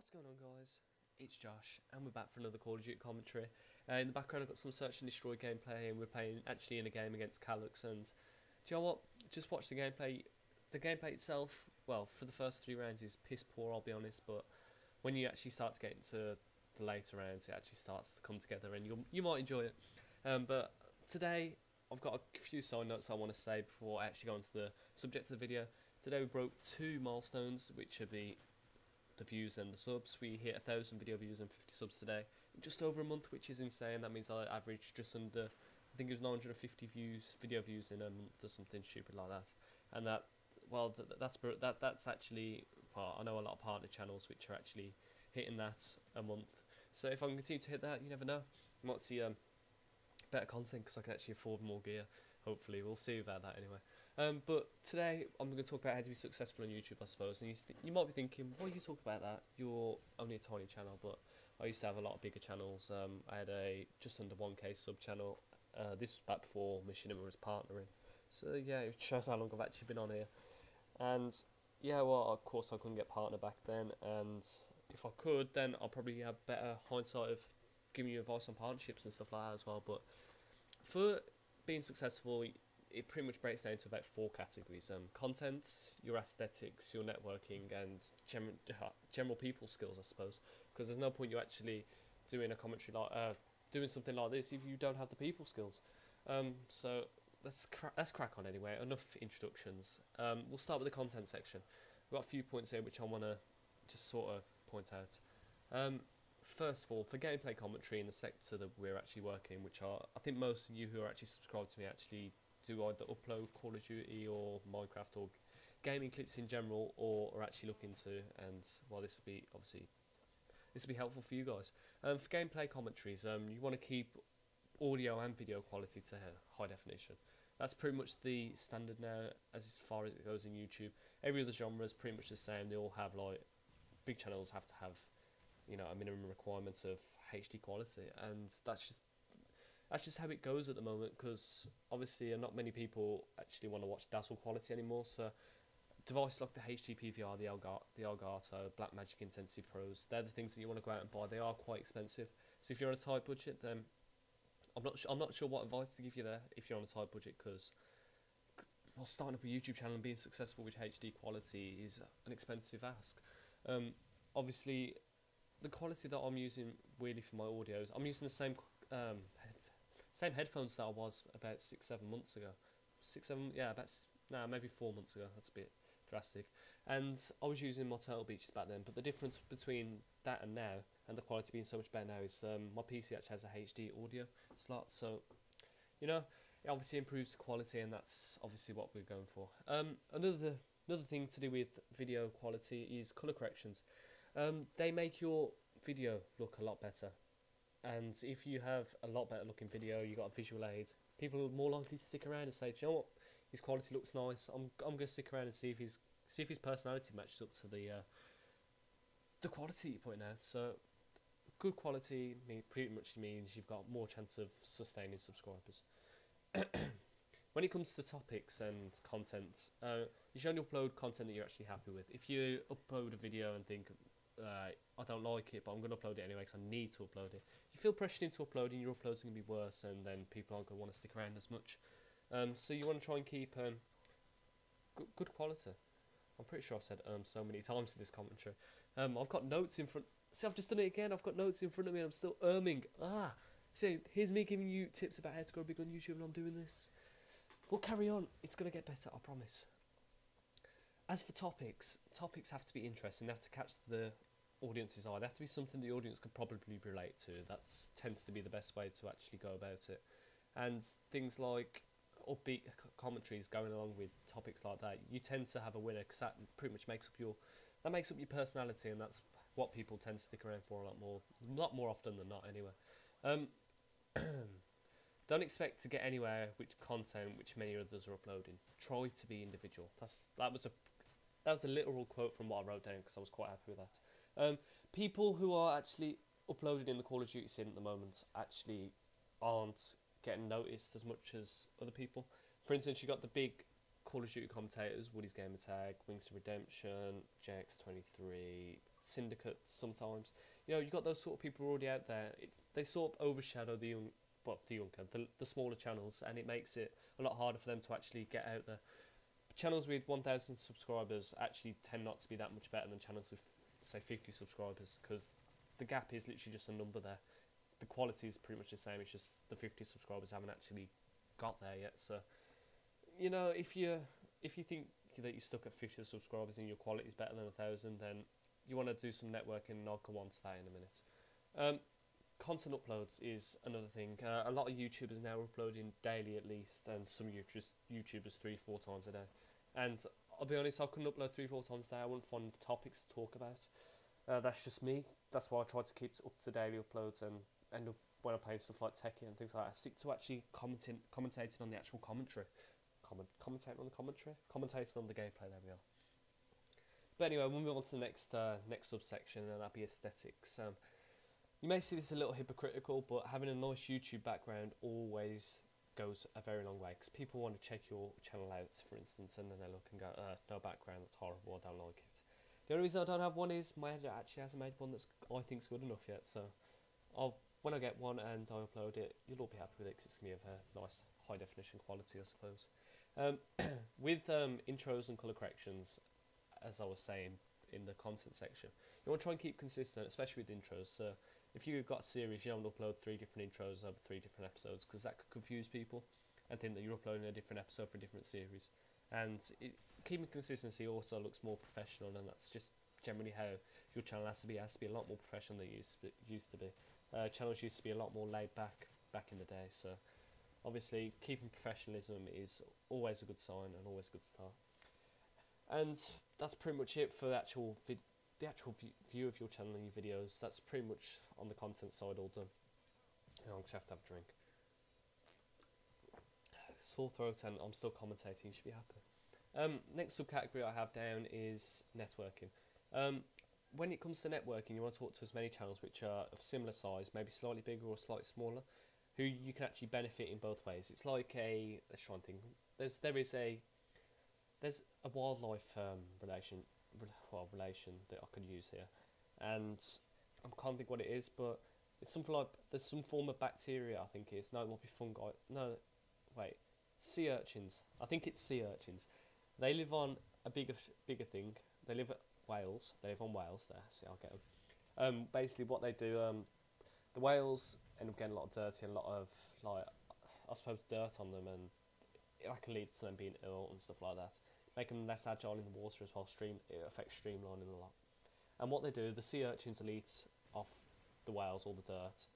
What's going on, guys? It's Josh, and we're back for another Call of Duty commentary. In the background I've got some Search and Destroy gameplay, and we're playing actually in a game against Calyx, and do you know what? Just watch the gameplay. The gameplay itself, well, for the first 3 rounds is piss poor, I'll be honest, but when you actually start to get into the later rounds, it actually starts to come together, and you might enjoy it. But today, I've got a few side notes I want to say before I actually go into the subject of the video. Today we broke 2 milestones, which are the views and the subs. We hit 1,000 video views and 50 subs today in just over a month, which is insane. That means I averaged just under, I think it was 950 video views in a month or something stupid like that. And that, well, that's actually, well, I know a lot of partner channels which are actually hitting that a month. So if I can continue to hit that, you never know, you might see better content because I can actually afford more gear. Hopefully, we'll see about that anyway. But today I'm going to talk about how to be successful on YouTube, I suppose. And you might be thinking, why you talk about that? You're only a tiny channel, but I used to have a lot of bigger channels. I had a just under 1k sub channel. This was back before Machinima was partnering. So yeah, it shows how long I've actually been on here. And yeah, well, of course I couldn't get partner back then. And if I could, then I'll probably have better hindsight of giving you advice on partnerships and stuff like that as well. But for being successful, it pretty much breaks down to about 4 categories: content, your aesthetics, your networking, and general people skills, I suppose. Because there's no point you actually doing a commentary like doing something like this if you don't have the people skills. So let's crack on anyway. Enough introductions. We'll start with the content section. We've got a few points here which I want to just sort of point out. First of all, for gameplay commentary in the sector that we're actually working, which are, I think most of you who are actually subscribed to me actually do either upload Call of Duty or Minecraft or gaming clips in general, or are actually looking to, and well, this will be obviously this will be helpful for you guys. For gameplay commentaries, you want to keep audio and video quality to high definition. That's pretty much the standard now as far as it goes in YouTube. Every other genre is pretty much the same. They all have, like, big channels have to have, you know, a minimum requirement of HD quality, and that's just how it goes at the moment, because obviously not many people actually want to watch Dazzle quality anymore. So devices like the HD PVR, the Elgato, Blackmagic Intensity Pros, they're the things that you want to go out and buy. They are quite expensive, so if you're on a tight budget, then I'm not sure what advice to give you there if you're on a tight budget, because well, starting up a YouTube channel and being successful with HD quality is an expensive ask. Obviously, the quality that I'm using really for my audios, I'm using the same headphones that I was about 6-7 months ago. Maybe 4 months ago. That's a bit drastic. And I was using my Turtle Beaches back then, but the difference between that and now, and the quality being so much better now, is my PC actually has a HD audio slot. So, you know, it obviously improves the quality, and that's obviously what we're going for. Another thing to do with video quality is color corrections. They make your video look a lot better, and if you have a lot better looking video, you got a visual aid, people are more likely to stick around and say, do you know what, his quality looks nice. I'm gonna stick around and see if his personality matches up to the quality you're putting out. So good quality pretty much means you've got more chance of sustaining subscribers. When it comes to topics and content, you should only upload content that you're actually happy with. If you upload a video and think, I don't like it, but I'm going to upload it anyway because I need to upload it, you feel pressured into uploading, your upload's going to be worse, and then people aren't going to want to stick around as much. So you want to try and keep good quality. I'm pretty sure I've said so many times in this commentary. I've got notes in front. See, I've just done it again. I've got notes in front of me and I'm still See, here's me giving you tips about how to grow big on YouTube, and I'm doing this. We'll carry on. It's going to get better, I promise. As for topics have to be interesting. They have to catch the audience's eye. They have to be something the audience could probably relate to. That tends to be the best way to actually go about it. And things like upbeat commentaries going along with topics like that, you tend to have a winner, because that pretty much makes up your personality, and that's what people tend to stick around for a lot more often than not anyway. Don't expect to get anywhere with content which many others are uploading. Try to be individual. That was a literal quote from what I wrote down, because I was quite happy with that. People who are actually uploading in the Call of Duty scene at the moment actually aren't getting noticed as much as other people. For instance, you got the big Call of Duty commentators, Woody's Gamer Tag, Wings of Redemption, JX23, Syndicate sometimes. You know, you've got those sort of people already out there. They sort of overshadow the smaller channels, and it makes it a lot harder for them to actually get out there. Channels with 1,000 subscribers actually tend not to be that much better than channels with, say, 50 subscribers, because the gap is literally just a number there. The quality is pretty much the same, it's just the 50 subscribers haven't actually got there yet. So, you know, if you think that you're stuck at 50 subscribers and your quality is better than 1,000, then you want to do some networking, and I'll come on to that in a minute. Content uploads is another thing. A lot of YouTubers now are uploading daily at least, and some YouTubers 3-4 times a day. And I'll be honest, I couldn't upload 3-4 times a day. I wouldn't find topics to talk about. That's just me. That's why I try to keep up to daily uploads, and end up when I play stuff like Tekken and things like that, I stick to actually commentating on the actual commentary. Commentating on the commentary? Commentating on the gameplay, there we are. But anyway, we'll move on to the next subsection, and that'll be aesthetics. You may see this a little hypocritical, but having a nice YouTube background always goes a very long way, because people want to check your channel out, for instance, and then they look and go, no background, that's horrible, I don't like it. The only reason I don't have one is my editor actually hasn't made one that's I think's good enough yet, so when I get one and I upload it, you'll all be happy with it, because it's going to be of a nice high definition quality, I suppose. With intros and colour corrections, as I was saying in the content section, you want to try and keep consistent, especially with intros. So if you've got a series, you don't upload 3 different intros over 3 different episodes, because that could confuse people and think that you're uploading a different episode for a different series. And keeping consistency also looks more professional, and that's just generally how your channel has to be. It has to be a lot more professional than it used to be. Channels used to be a lot more laid back in the day, so obviously keeping professionalism is always a good sign and always a good start. And that's pretty much it for the actual view of your channel and your videos. That's pretty much on the content side all done. I'm going to have a drink. Sore throat, and I'm still commentating, you should be happy. Next subcategory I have down is networking. When it comes to networking, you want to talk to as many channels which are of similar size, maybe slightly bigger or slightly smaller, who you can actually benefit in both ways. It's like let's try and think. There's a wildlife relation that I could use here, and I can't think what it is, but it's something like there's some form of bacteria. I think it is. No, it might be fungi. No, wait, sea urchins. I think it's sea urchins. They live on a bigger thing. They live at Wales. They live on whales there. See, I'll get them. Basically, what they do, the whales end up getting a lot of dirty and a lot of, like, I suppose, dirt on them, and that can lead to them being ill and stuff like that. Making them less agile in the water as well. It affects streamlining a lot. And what they do, the sea urchins will eat off the whales, all the dirt,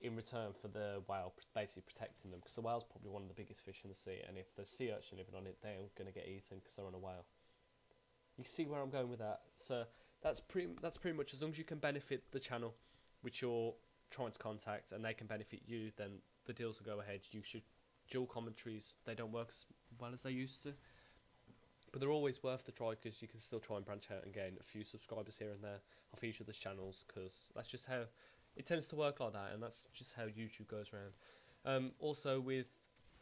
in return for the whale basically protecting them, because the whale's probably one of the biggest fish in the sea, and if there's sea urchin living on it, they're going to get eaten because they're on a whale. You see where I'm going with that? So that's pretty much, as long as you can benefit the channel which you're trying to contact, and they can benefit you, then the deals will go ahead. You should dual commentaries. They don't work as well as they used to, but they're always worth the try, because you can still try and branch out and gain a few subscribers here and there off each other's channels, because that's just how it tends to work like that, and that's just how YouTube goes around. Also,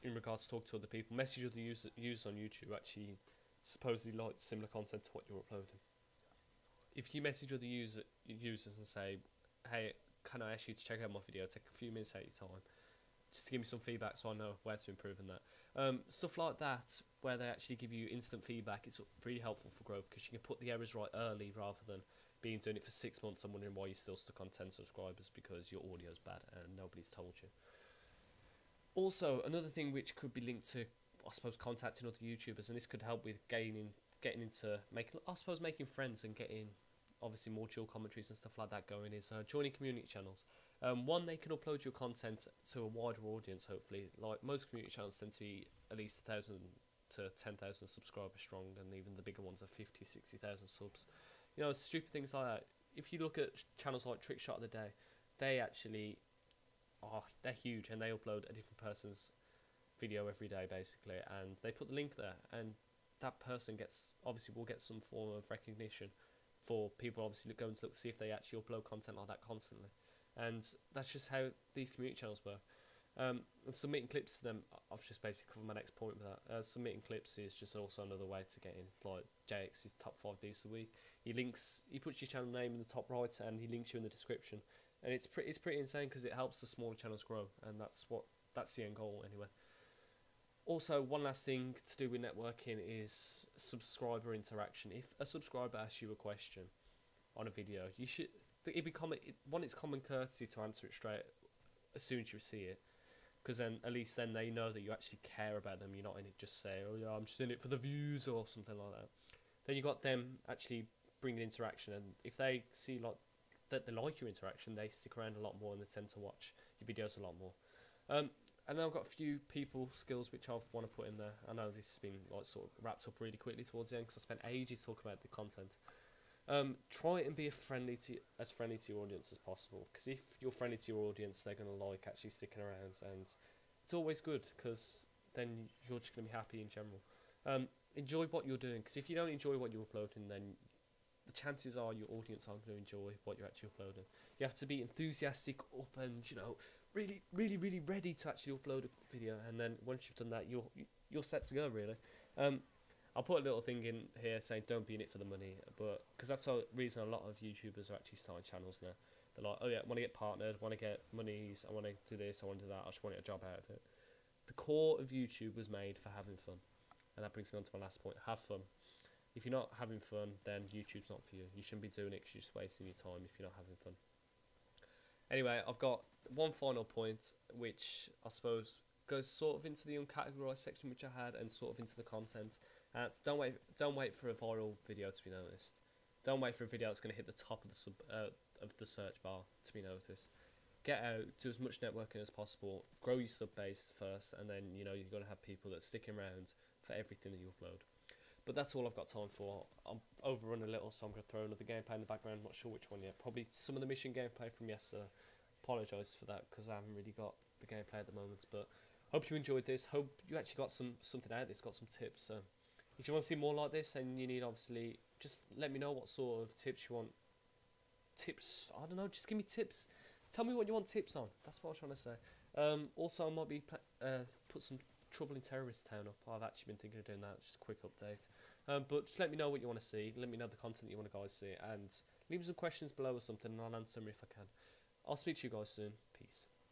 in regards to talk to other people, message other users on YouTube actually supposedly like similar content to what you're uploading. If you message other users and say, hey, can I ask you to check out my video, take a few minutes out of your time, just to give me some feedback so I know where to improve in that. Stuff like that, where they actually give you instant feedback, it's really helpful for growth, because you can put the errors right early, rather than doing it for 6 months and wondering why you're still stuck on 10 subscribers because your audio's bad and nobody's told you. Also, another thing which could be linked to, I suppose, contacting other YouTubers, and this could help with getting into making friends and getting obviously more dual commentaries and stuff like that going, is joining community channels. One, they can upload your content to a wider audience, hopefully. Like, most community channels tend to be at least 1,000 to 10,000 subscribers strong, and even the bigger ones are 50, 60,000 subs. You know, stupid things like that. If you look at channels like Trickshot of the Day, they're huge, and they upload a different person's video every day basically, and they put the link there, and that person will get some form of recognition for people obviously going to look to see if they actually upload content like that constantly. And that's just how these community channels work. And submitting clips to them, I've just basically covered my next point with that. Submitting clips is just also another way to get in. Like JX's top 5 beats of the week. He puts your channel name in the top right, and he links you in the description. And it's pretty insane because it helps the smaller channels grow, and that's the end goal anyway. Also, one last thing to do with networking is subscriber interaction. If a subscriber asks you a question on a video, it's common courtesy to answer it straight as soon as you see it, because then at least then they know that you actually care about them. You're not in it just say, oh yeah, I'm just in it for the views or something like that. Then you got them actually bringing interaction, and if they see like that they like your interaction, they stick around a lot more and they tend to watch your videos a lot more. And then I've got a few people skills which I want to put in there. I know this has been like sort of wrapped up really quickly towards the end because I spent ages talking about the content. Try and be as friendly to your audience as possible, because if you're friendly to your audience, they're going to like actually sticking around, and it's always good because then you're just going to be happy in general. Enjoy what you're doing, because if you don't enjoy what you're uploading, then the chances are your audience aren't going to enjoy what you're actually uploading. You have to be enthusiastic up and, you know, really, really, really ready to actually upload a video, and then once you've done that, you're set to go, really. I'll put a little thing in here saying don't be in it for the money, but because that's the reason a lot of YouTubers are actually starting channels now. They're like, oh yeah, I want to get partnered, want to get monies, I want to do this, I want to do that, I just want a job out of it. The core of YouTube was made for having fun, and that brings me on to my last point: have fun. If you're not having fun, then YouTube's not for you. You shouldn't be doing it because you're just wasting your time if you're not having fun. Anyway, I've got one final point, which I suppose goes sort of into the uncategorized section which I had, and sort of into the content. Don't wait for a viral video to be noticed. Don't wait for a video that's going to hit the top of the search bar to be noticed. Get out, do as much networking as possible, grow your sub base first, and then you're going to have people that stick around for everything that you upload. But that's all I've got time for. I'm overrun a little, so I'm going to throw another gameplay in the background. I'm not sure which one yet. Probably some of the mission gameplay from yesterday. Apologise for that because I haven't really got the gameplay at the moment. But hope you enjoyed this. Hope you actually got something out of this, got some tips. If you want to see more like this, and you need, obviously, just let me know what sort of tips you want. Tips, I don't know, just give me tips. Tell me what you want tips on. That's what I was trying to say. Also, I might be put some Trouble in Terrorist Town up. I've actually been thinking of doing that. Just a quick update. But just let me know what you want to see. Let me know the content you want to guys see, and leave me some questions below or something, and I'll answer them if I can. I'll speak to you guys soon. Peace.